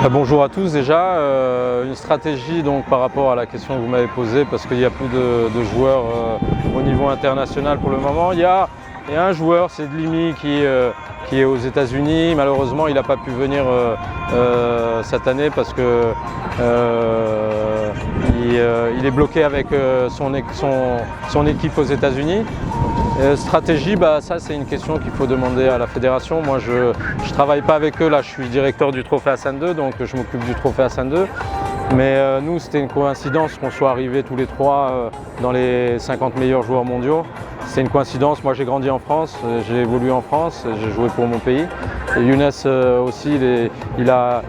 Bonjour à tous déjà, une stratégie donc par rapport à la question que vous m'avez posée parce qu'il y a plus de joueurs au niveau international pour le moment. Il y a un joueur, c'est Dlimi qui est aux États-Unis. Malheureusement il n'a pas pu venir cette année parce que il est bloqué avec son équipe aux États-Unis. Stratégie, ça c'est une question qu'il faut demander à la fédération. Moi je ne travaille pas avec eux, là je suis directeur du trophée Hassan II, donc je m'occupe du trophée Hassan II. Mais nous c'était une coïncidence qu'on soit arrivés tous les trois dans les 50 meilleurs joueurs mondiaux. C'est une coïncidence, moi j'ai grandi en France, j'ai évolué en France, j'ai joué pour mon pays. Et Younes aussi, il a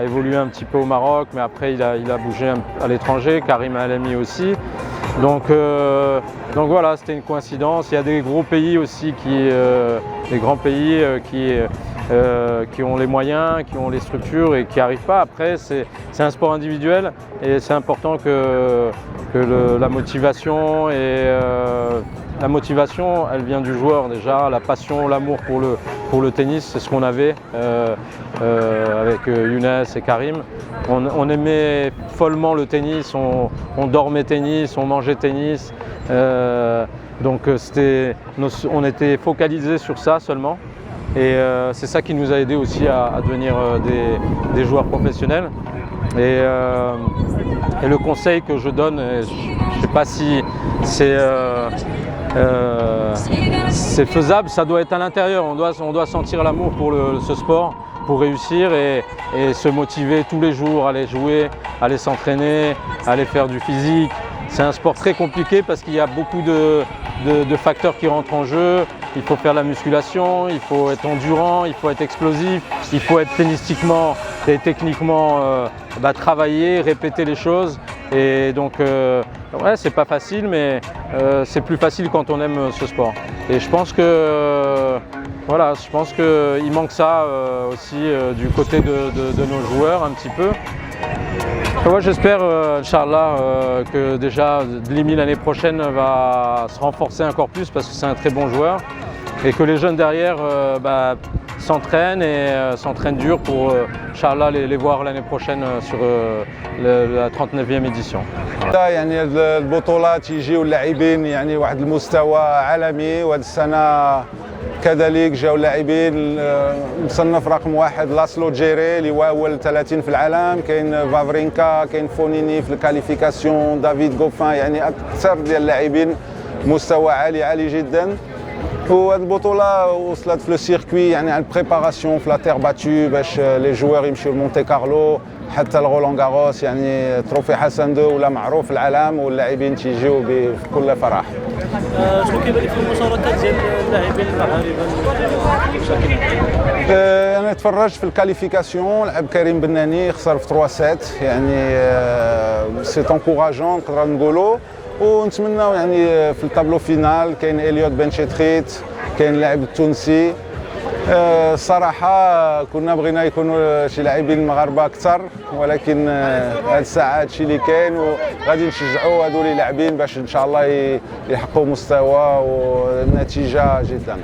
évolué un petit peu au Maroc, mais après il a bougé à l'étranger, Karim Alami aussi. Donc voilà, c'était une coïncidence. Il y a des gros pays aussi, des grands pays qui ont les moyens, qui ont les structures et qui n'y arrivent pas. Après, c'est un sport individuel et c'est important que la motivation la motivation, elle vient du joueur déjà, la passion, l'amour pour le tennis, c'est ce qu'on avait avec Younes et Karim. On aimait follement le tennis, on dormait tennis, on mangeait tennis. Donc on était focalisés sur ça seulement. Et c'est ça qui nous a aidé aussi à devenir des joueurs professionnels. Et le conseil que je donne, je ne sais pas si c'est faisable, ça doit être à l'intérieur, on doit sentir l'amour pour ce sport pour réussir et se motiver tous les jours, aller jouer, aller s'entraîner, aller faire du physique. C'est un sport très compliqué parce qu'il y a beaucoup de facteurs qui rentrent en jeu. Il faut faire la musculation, il faut être endurant, il faut être explosif, il faut être tennistiquement et techniquement travailler, répéter les choses. Et donc, ouais, c'est pas facile, mais c'est plus facile quand on aime ce sport. Et je pense que voilà, qu'il manque ça aussi du côté de nos joueurs un petit peu. Ouais, j'espère, Inch'Allah, que déjà Dlimi l'année prochaine va se renforcer encore plus parce que c'est un très bon joueur et que les jeunes derrière s'entraînent et s'entraînent dur pour, Inch'Allah, les voir l'année prochaine sur la 39e édition. يعني البطولات يجيو اللاعبين يعني واحد المستوى عالمي وهذه السنة كذلك جاو لاعبين مصنف رقم 1 لاسلو جيري اللي هو اول 30 في العالم، كاين فافرينكا، كاين فونيني في الكاليفيكاسيون، دافيد غوفان، يعني اكثر ديال اللاعبين مستوى عالي جدا. وهذه البطولة وصلت في لو سيركوي يعني على البريباراسيون في لا تير باتو باش لي جوار يمشيو لمونتي كارلو حتى لغولان غاروس، يعني تروفي حسن II ولا معروف في العالم واللاعبين تيجيو بكل فرح. شنو كيبان لك في المشاركات ديال اللاعبين المغاربه بشكل عام؟ انا تفرجت في الكاليفيكاسيون، لعب كريم بناني خسر في 3 سيت، يعني سي انكوراجون نقدروا نقولوا، ونتمناو يعني في الطابلو فينال كاين إليوت بن شيتريت، كاين اللاعب التونسي. الصراحه كنا بغينا يكونوا شي لاعبين المغاربه اكثر، ولكن هاد الساعه هادشي اللي كاين وغادي نشجعوا هادو اللي لاعبين باش ان شاء الله يحققوا مستوى ونتيجه جدا.